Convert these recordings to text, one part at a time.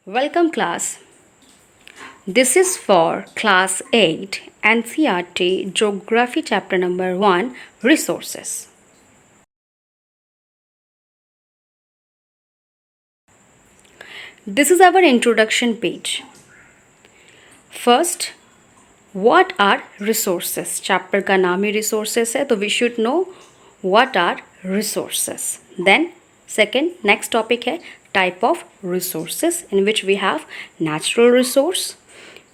Welcome class. This is for class 8 NCERT Geography chapter number 1 Resources. This is our introduction page. First, what are resources? Chapter का नाम ही resources है तो we should know what are resources. Then second, next topic है type of resources in which we have natural resource,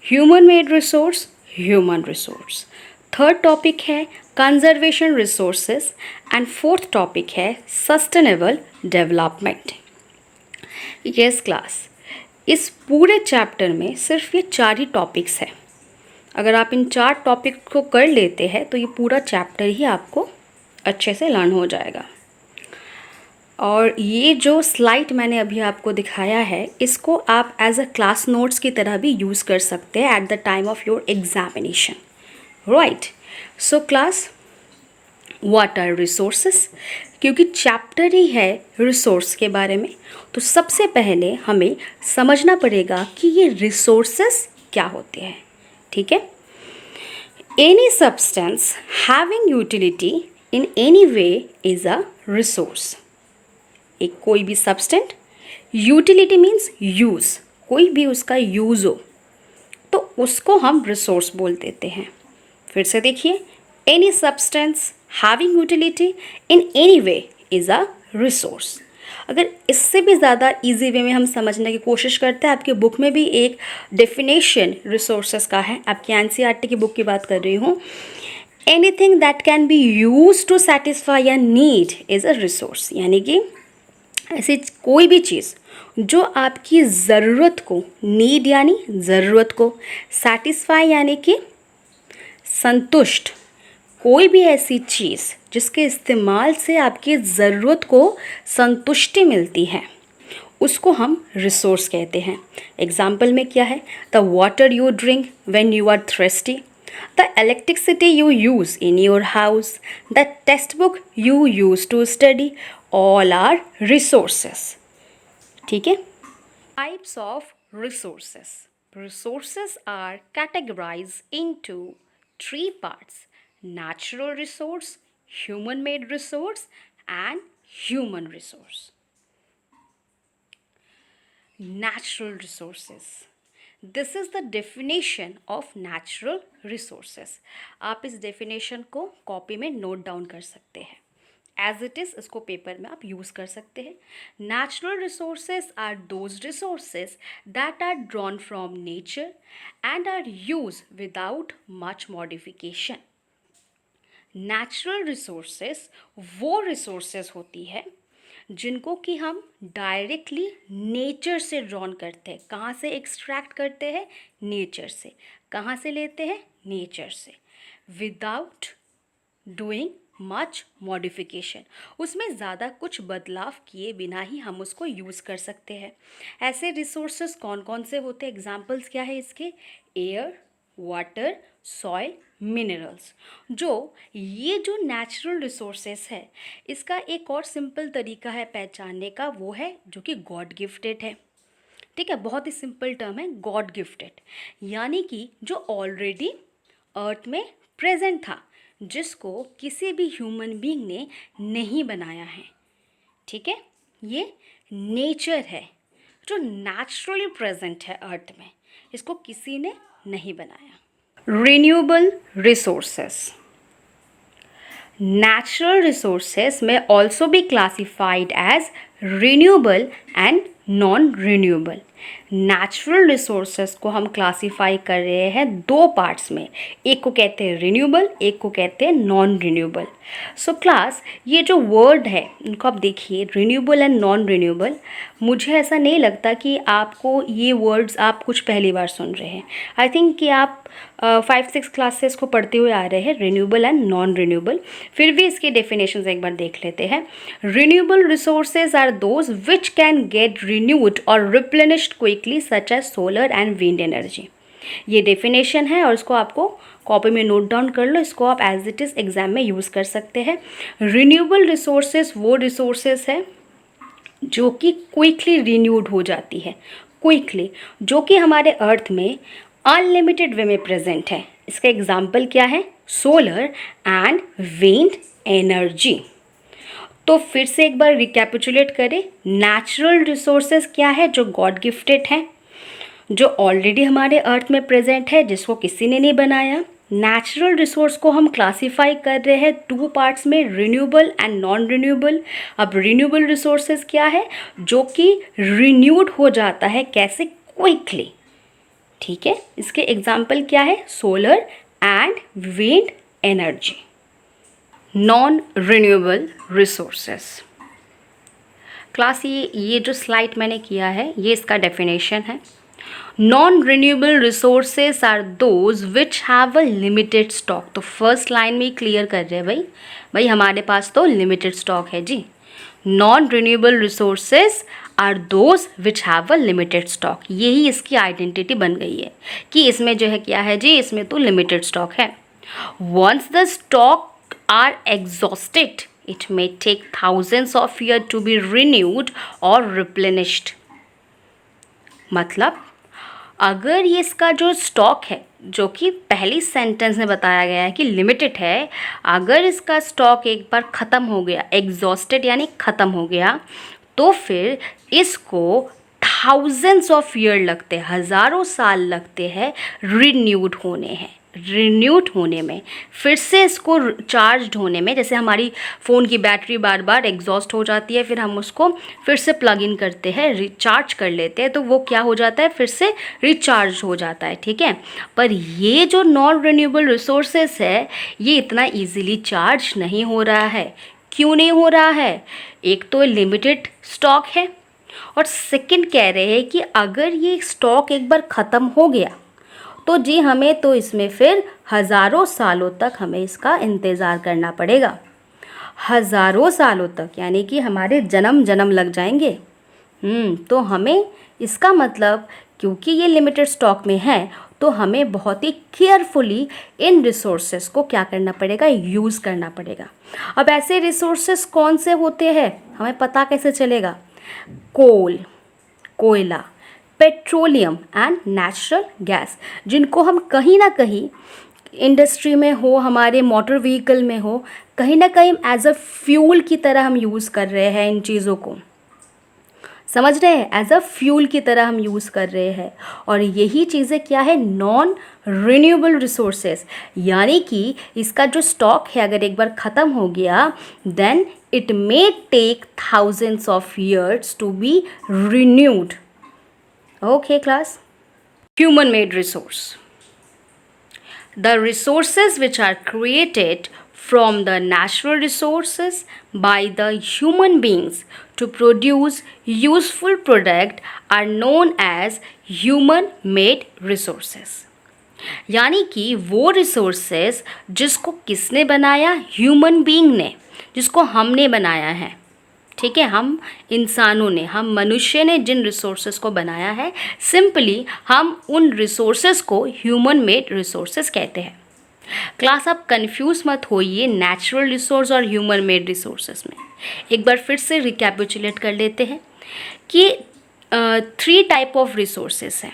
human made resource, human resource. Third topic है conservation resources and fourth topic है sustainable development. Yes class, इस पूरे chapter में सिर्फ ये 4 ही topics हैं. अगर आप इन 4 टॉपिक को कर लेते हैं तो ये पूरा चैप्टर ही आपको अच्छे से लर्न हो जाएगा. और ये जो स्लाइड मैंने अभी आपको दिखाया है इसको आप एज अ क्लास नोट्स की तरह भी यूज़ कर सकते हैं at the time of your examination. Right. So class, what are resources? क्योंकि चैप्टर ही है रिसोर्स के बारे में तो सबसे पहले हमें समझना पड़ेगा कि ये रिसोर्सेस क्या होते हैं. ठीक है. Any substance having utility in any way is a resource. एक कोई भी सब्सटेंट, यूटिलिटी मीन्स यूज़, कोई भी उसका यूज़ हो तो उसको हम रिसोर्स बोल देते हैं. फिर से देखिए, any substance having utility in any way is a resource. अगर इससे भी ज़्यादा इजी वे में हम समझने की कोशिश करते हैं, आपकी बुक में भी एक डेफिनेशन रिसोर्सेस का है. आपकी एनसीईआरटी की बुक की बात कर रही हूँ. Anything that can be use to satisfy a need is a resource. यानी कि ऐसी कोई भी चीज़ जो आपकी ज़रूरत को, नीड यानी ज़रूरत को, सेटिस्फाई यानी कि संतुष्ट, कोई भी ऐसी चीज़ जिसके इस्तेमाल से आपकी ज़रूरत को संतुष्टि मिलती है उसको हम रिसोर्स कहते हैं. एग्जाम्पल में क्या है? The water you drink when you are thirsty, the electricity you use in your house, the text book you use to study, all are resources. ठीक है. Types of resources. Resources are categorized into 3 parts: natural resource, human made resource and human resource. Natural resources. This is the definition of natural resources. आप इस definition को copy में note down कर सकते हैं. As it is इसको paper में आप यूज़ कर सकते हैं. Natural resources are those resources that are drawn from nature and are use without much modification. Natural resources वो रिसोर्सेज होती है जिनको कि हम डायरेक्टली नेचर से ड्रॉन करते हैं. कहाँ से एक्सट्रैक्ट करते हैं? नेचर से. कहाँ से लेते हैं? नेचर से. विदाउट डूइंग मच मॉडिफिकेशन, उसमें ज़्यादा कुछ बदलाव किए बिना ही हम उसको यूज़ कर सकते हैं. ऐसे रिसोर्सेज कौन कौन से होते हैं? एग्जाम्पल्स क्या है इसके? Air, water, soil, minerals. ये जो नेचुरल रिसोर्सेस है इसका एक और सिंपल तरीका है पहचानने का, वो है जो कि गॉड गिफ्टेड है. ठीक है. बहुत ही सिंपल टर्म है गॉड गिफ्टेड, यानी कि जो ऑलरेडी अर्थ में प्रेजेंट था, जिसको किसी भी ह्यूमन बीइंग ने नहीं बनाया है. ठीक है. ये नेचर है जो नेचुरली प्रेजेंट है अर्थ में, इसको किसी ने नहीं बनाया. Renewable resources. Natural resources may also be classified as renewable and non-renewable. Natural resources को हम क्लासीफाई कर रहे हैं 2 पार्ट्स में. एक को कहते हैं रिन्यूएबल, एक को कहते हैं नॉन रिन्यूएबल. सो क्लास, ये जो वर्ड है इनको आप देखिए, रिन्यूएबल एंड नॉन रिन्यूएबल. मुझे ऐसा नहीं लगता कि आपको ये वर्ड्स आप कुछ पहली बार सुन रहे हैं. आई थिंक कि आप 5-6 क्लासेस को पढ़ते हुए आ रहे हैं रिन्यूएबल एंड नॉन रिन्यूएबल. फिर भी इसकी डेफिनेशंस एक बार देख लेते हैं. Renewable resources are those which can get renewed और replenished quickly such as solar and wind energy. ये डेफिनेशन है और इसको आपको कॉपी में नोट डाउन कर लो. इसको आप एज इट इज़ एग्जाम में यूज़ कर सकते हैं. रिन्यूएबल रिसोर्सेज वो रिसोर्सेज है जो कि क्विकली रिन्यूड हो जाती है, क्विकली, जो कि हमारे अर्थ में अनलिमिटेड वे में प्रेजेंट है। इसका एग्जाम्पल क्या है? Solar and wind energy. तो फिर से एक बार रिकैपिचुलेट करें, नेचुरल रिसोर्सेज क्या है? जो गॉड गिफ्टेड है, जो ऑलरेडी हमारे अर्थ में प्रेजेंट है, जिसको किसी ने नहीं बनाया। नेचुरल रिसोर्स को हम क्लासीफाई कर रहे हैं टू पार्ट्स में, रिन्यूएबल एंड नॉन रिन्यूएबल। अब रिन्यूएबल रिसोर्सेज क्या है? जो कि रिन्यूड हो जाता है, कैसे? क्विकली। ठीक है, इसके एग्जाम्पल क्या है? Solar and wind energy. Non renewable resources class, ये जो स्लाइड मैंने किया है ये इसका डेफिनेशन है। Non renewable resources are those which have a limited stock. तो फर्स्ट लाइन में क्लियर कर रहे हैं भाई हमारे पास तो लिमिटेड स्टॉक है जी। Non renewable resources are those which have a limited stock, यही इसकी आइडेंटिटी बन गई है कि इसमें जो है क्या है जी, इसमें तो लिमिटेड स्टॉक है। Once the stock are exhausted, it may take thousands of years to be renewed or replenished। मतलब अगर ये इसका जो स्टॉक है, जो कि पहली सेंटेंस में बताया गया है कि लिमिटेड है, अगर इसका स्टॉक एक बार ख़त्म हो गया, एग्जॉस्टेड यानी ख़त्म हो गया, तो फिर इसको थाउजेंड्स ऑफ ईयर लगते हैं, हज़ारों साल लगते हैं रिन्यूड होने में, फिर से इसको चार्ज होने में। जैसे हमारी फ़ोन की बैटरी बार बार एग्जॉस्ट हो जाती है, फिर हम उसको फिर से प्लग इन करते हैं, रिचार्ज कर लेते हैं, तो वो क्या हो जाता है? फिर से रिचार्ज हो जाता है। ठीक है, पर ये जो नॉन रिन्यूएबल रिसोर्सेस है, ये इतना ईजिली चार्ज नहीं हो रहा है। क्यों नहीं हो रहा है? एक तो लिमिटेड स्टॉक है, और सेकंड कह रहे हैं कि अगर ये स्टॉक एक बार ख़त्म हो गया तो जी हमें तो इसमें फिर हज़ारों सालों तक हमें इसका इंतज़ार करना पड़ेगा। हज़ारों सालों तक, यानी कि हमारे जन्म लग जाएंगे। तो हमें इसका मतलब, क्योंकि ये लिमिटेड स्टॉक में है, तो हमें बहुत ही केयरफुली इन रिसोर्सेस को क्या करना पड़ेगा? यूज़ करना पड़ेगा। अब ऐसे रिसोर्सेस कौन से होते हैं, हमें पता कैसे चलेगा? कोल, कोयला, पेट्रोलियम एंड नेचुरल गैस, जिनको हम कहीं ना कहीं इंडस्ट्री में हो, हमारे मोटर व्हीकल में हो, कहीं ना कहीं एज अ फ्यूल की तरह हम यूज़ कर रहे हैं। इन चीज़ों को समझ रहे हैं? एज अ फ्यूल की तरह हम यूज़ कर रहे हैं। और यही चीज़ें क्या है? नॉन रिन्यूएबल रिसोर्सेस, यानी कि इसका जो स्टॉक है अगर एक बार ख़त्म हो गया, then it may take thousands of years to be renewed. Okay class, human made resource, the resources which are created from the natural resources by the human beings to produce useful product are known as human made resources। यानी कि वो resources जिसको किसने बनाया? Human being ने, जिसको हमने बनाया है। ठीक है, हम इंसानों ने, हम मनुष्य ने जिन रिसोर्सेस को बनाया है, सिंपली हम उन रिसोर्सेस को ह्यूमन मेड रिसोर्सेस कहते हैं। क्लास, आप कंफ्यूज मत होइए नेचुरल रिसोर्स और ह्यूमन मेड रिसोर्सेस में। एक बार फिर से रिकैपिचुलेट कर लेते हैं कि 3 टाइप ऑफ रिसोर्सेस हैं।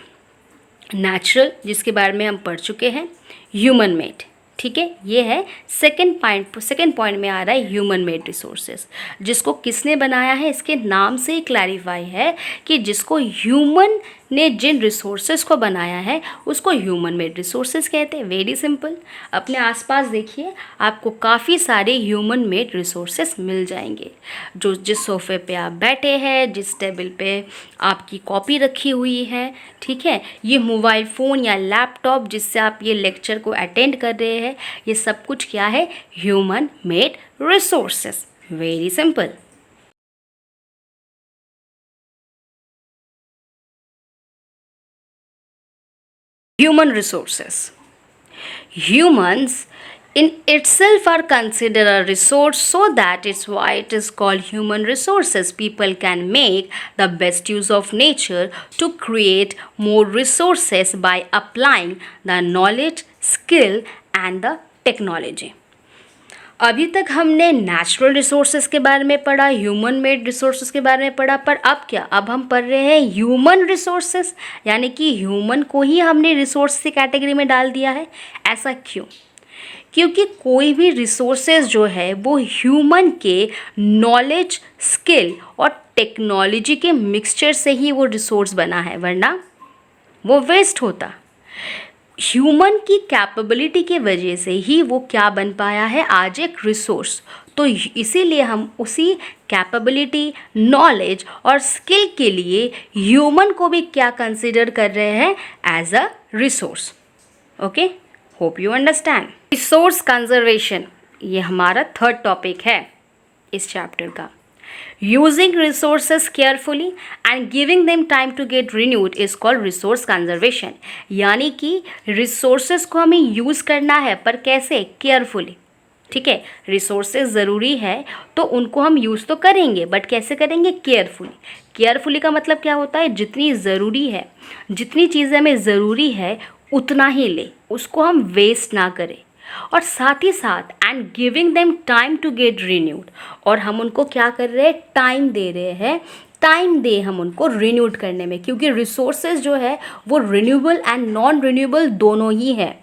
नेचुरल, जिसके बारे में हम पढ़ चुके हैं, ह्यूमन मेड। ठीक है, ये है सेकंड पॉइंट में आ रहा है ह्यूमन मेड रिसोर्सेस। जिसको किसने बनाया है, इसके नाम से ही क्लैरिफाई है कि जिसको ह्यूमन ने जिन रिसोर्सेस को बनाया है उसको ह्यूमन मेड रिसोर्सेस कहते हैं। Very simple. अपने आसपास देखिए, आपको काफ़ी सारे ह्यूमन मेड रिसोर्सेस मिल जाएंगे। जो जिस सोफ़े पे आप बैठे हैं, जिस टेबल पे आपकी कॉपी रखी हुई है, ठीक है, ये मोबाइल फ़ोन या लैपटॉप जिससे आप ये लेक्चर को अटेंड कर रहे हैं, ये सब कुछ क्या है? Human made resources. Very simple. Human resources. Humans in itself are considered a resource, so that is why it is called human resources. People can make the best use of nature to create more resources by applying the knowledge, skill and the technology. अभी तक हमने natural resources के बारे में पढ़ा, human made resources के बारे में पढ़ा, पर अब क्या, अब हम पढ़ रहे हैं ह्यूमन रिसोर्सेज, यानी कि ह्यूमन को ही हमने रिसोर्स की कैटेगरी में डाल दिया है। ऐसा क्यों? क्योंकि कोई भी रिसोर्सेज जो है वो ह्यूमन के नॉलेज, स्किल और टेक्नोलॉजी के मिक्सचर से ही वो रिसोर्स बना है, वरना वो वेस्ट होता। ह्यूमन की कैपेबिलिटी की वजह से ही वो क्या बन पाया है, आज एक रिसोर्स। तो इसीलिए हम उसी कैपेबिलिटी, नॉलेज और स्किल के लिए ह्यूमन को भी क्या कंसिडर कर रहे हैं, as a resource. Okay, hope you understand. Resource conservation, ये हमारा थर्ड टॉपिक है इस चैप्टर का। Using resources carefully and giving them time to get renewed is called resource conservation। यानी कि resources को हमें यूज़ करना है, पर कैसे, केयरफुली। ठीक है, रिसोर्सेज ज़रूरी है तो उनको हम यूज़ तो करेंगे, बट कैसे करेंगे, केयरफुली। केयरफुली का मतलब क्या होता है, जितनी ज़रूरी है, जितनी चीज़ें हमें ज़रूरी है उतना ही ले, उसको हम वेस्ट ना करें। और साथ ही साथ and giving them time to get renewed, और हम उनको क्या कर रहे हैं, टाइम दे रहे हैं, टाइम दे हम उनको रिन्यूड करने में, क्योंकि रिसोर्सेज जो है वो रिन्यूएबल एंड नॉन रिन्यूएबल दोनों ही है।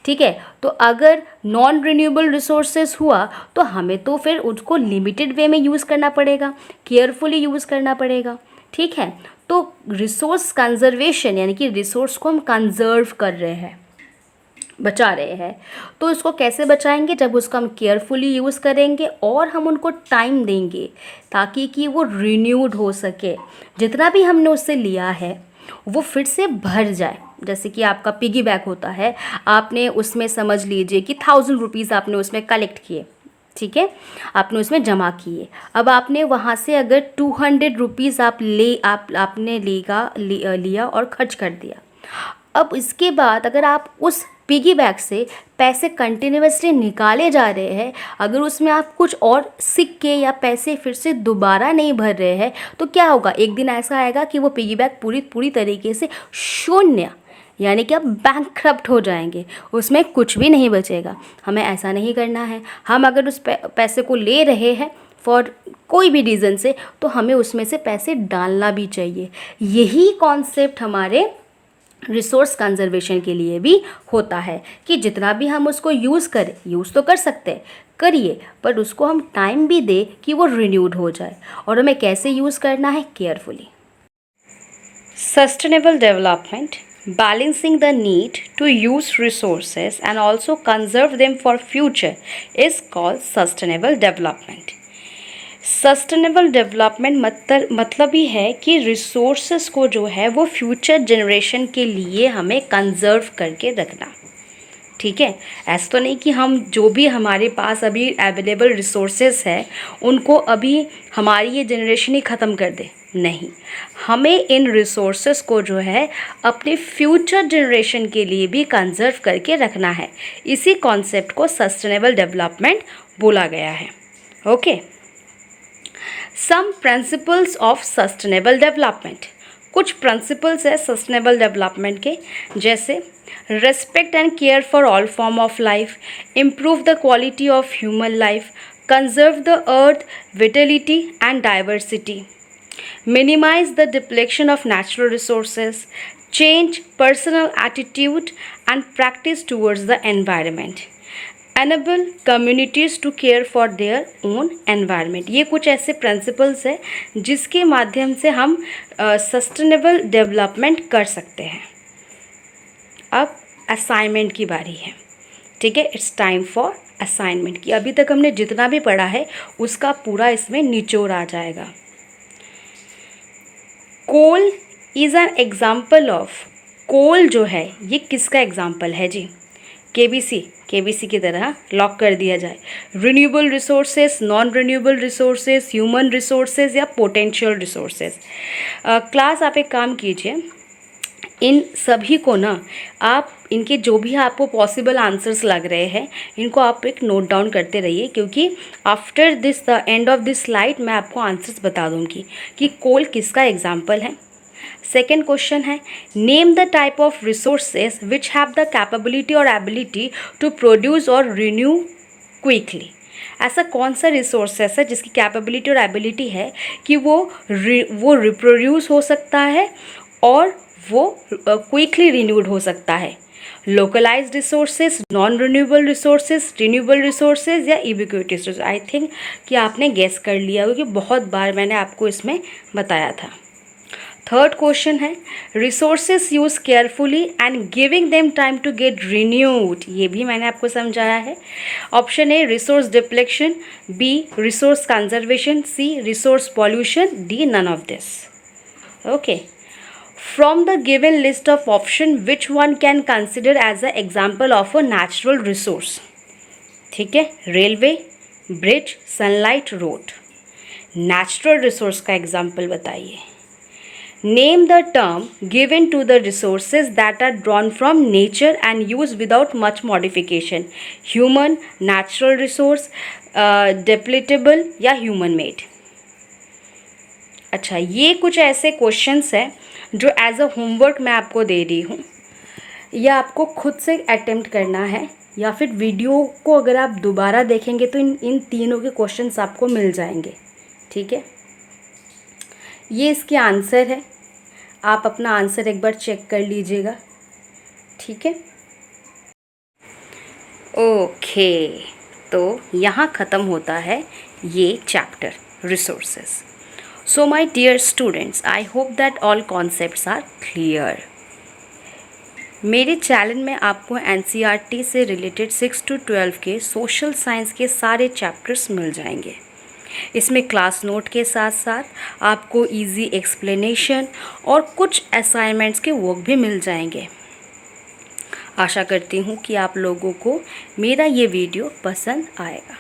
ठीक है, तो अगर नॉन रिन्यूएबल रिसोर्सेज हुआ तो हमें तो फिर उसको लिमिटेड वे में यूज़ करना पड़ेगा, केयरफुली यूज़ करना पड़ेगा। ठीक है, तो रिसोर्स कंजर्वेशन यानी कि रिसोर्स को हम कंजर्व कर रहे हैं, बचा रहे हैं। तो इसको कैसे बचाएंगे, जब उसको हम केयरफुली यूज़ करेंगे और हम उनको टाइम देंगे ताकि कि वो रिन्यूड हो सके, जितना भी हमने उससे लिया है वो फिर से भर जाए। जैसे कि आपका पिगी बैंक होता है, आपने उसमें समझ लीजिए कि 1000 रुपीज़ आपने उसमें कलेक्ट किए, ठीक है, आपने उसमें जमा किए। अब आपने वहाँ से अगर 200 रुपीज़ आपने लिया और खर्च कर दिया। अब इसके बाद अगर आप उस पिगी बैंक से पैसे कंटिन्यूसली निकाले जा रहे हैं, अगर उसमें आप कुछ और सिक्के या पैसे फिर से दोबारा नहीं भर रहे हैं, तो क्या होगा, एक दिन ऐसा आएगा कि वो पिगी बैंक पूरी तरीके से शून्य, यानी कि आप बैंकक्रप्ट हो जाएंगे, उसमें कुछ भी नहीं बचेगा। हमें ऐसा नहीं करना है। हम अगर उस पैसे को ले रहे हैं फॉर कोई भी रीज़न से, तो हमें उसमें से पैसे डालना भी चाहिए। यही कॉन्सेप्ट हमारे रिसोर्स कंजर्वेशन के लिए भी होता है कि जितना भी हम उसको यूज़ करें, यूज़ तो कर सकते हैं, करिए, पर उसको हम टाइम भी दे कि वो रिन्यूड हो जाए। और हमें कैसे यूज़ करना है, carefully. Sustainable development, balancing the need to use resources and also conserve them for future is called sustainable development। Sustainable development मतलब ही है कि रिसोर्सेस को जो है वो फ्यूचर जनरेशन के लिए हमें कंजर्व करके रखना। ठीक है, ऐसा तो नहीं कि हम जो भी हमारे पास अभी अवेलेबल रिसोर्सेस है उनको अभी हमारी ये जनरेशन ही ख़त्म कर दे, नहीं, हमें इन रिसोर्सेस को जो है अपने फ्यूचर जनरेशन के लिए भी कंजर्व करके रखना है। इसी कॉन्सेप्ट को सस्टेनेबल डेवलपमेंट बोला गया है। Okay, some principles of sustainable development, कुछ प्रिंसिपल्स है सस्टेनेबल डेवलपमेंट के, जैसे respect and care for all form of life, improve the quality of human life, conserve the earth vitality and diversity, minimise the depletion of natural resources, change personal attitude and practice towards the environment, enable communities to care for their own environment। ये कुछ ऐसे principles हैं जिसके माध्यम से हम sustainable development कर सकते हैं। अब असाइनमेंट की बारी है। ठीक है, इट्स टाइम फॉर असाइनमेंट की। अभी तक हमने जितना भी पढ़ा है उसका पूरा इसमें निचोड़ आ जाएगा। Coal is an example of, coal जो है ये किसका एग्जाम्पल है जी, केबीसी की तरह लॉक कर दिया जाए। Renewable resources, non renewable resources, human resources या पोटेंशियल रिसोर्सेज। क्लास आप एक काम कीजिए, इन सभी को ना आप इनके जो भी आपको पॉसिबल आंसर्स लग रहे हैं इनको आप एक नोट डाउन करते रहिए, क्योंकि after this the end of this slide मैं आपको आंसर्स बता दूंगी कि कोल किसका एग्जाम्पल है। सेकेंड क्वेश्चन है, name the type of resources which have the capability और एबिलिटी टू प्रोड्यूस और रिन्यू क्विकली। ऐसा कौन सा रिसोर्सेस है जिसकी कैपेबिलिटी और एबिलिटी है कि वो रिप्रोड्यूस हो सकता है और वो क्विकली रिन्यूड हो सकता है? Localized resources, non renewable resources, renewable resources या यूबिक्विटस रिसोर्स? आई थिंक कि आपने गेस कर लिया क्योंकि बहुत बार मैंने आपको इसमें बताया था। थर्ड क्वेश्चन है resources use carefully and giving them time to get renewed. ये भी मैंने आपको समझाया है। Option A resource depletion, B resource conservation, C resource pollution, D none of this. Okay, from the given list of option which one can consider as a example of a natural resource? ठीक है, railway, bridge, sunlight, road. Natural resource का example बताइए। Name the term given to the resources that are drawn from nature and used without much modification. Human, natural resource, depletable या human made. अच्छा, ये कुछ ऐसे questions हैं जो as a homework मैं आपको दे रही हूँ। या आपको खुद से अटेम्प्ट करना है या फिर वीडियो को अगर आप दोबारा देखेंगे तो इन तीनों के क्वेश्चंस आपको मिल जाएंगे। ठीक है, ये इसके आंसर है। आप अपना आंसर एक बार चेक कर लीजिएगा। ठीक है, ओके, तो यहाँ ख़त्म होता है ये chapter resources. So my dear students, I hope that all concepts are clear. मेरे चैनल में आपको एनसीईआरटी से रिलेटेड 6 to 12 के सोशल साइंस के सारे चैप्टर्स मिल जाएंगे। इसमें क्लास नोट के साथ साथ आपको इजी एक्सप्लेनेशन और कुछ असाइनमेंट्स के वर्क भी मिल जाएंगे। आशा करती हूँ कि आप लोगों को मेरा ये वीडियो पसंद आएगा।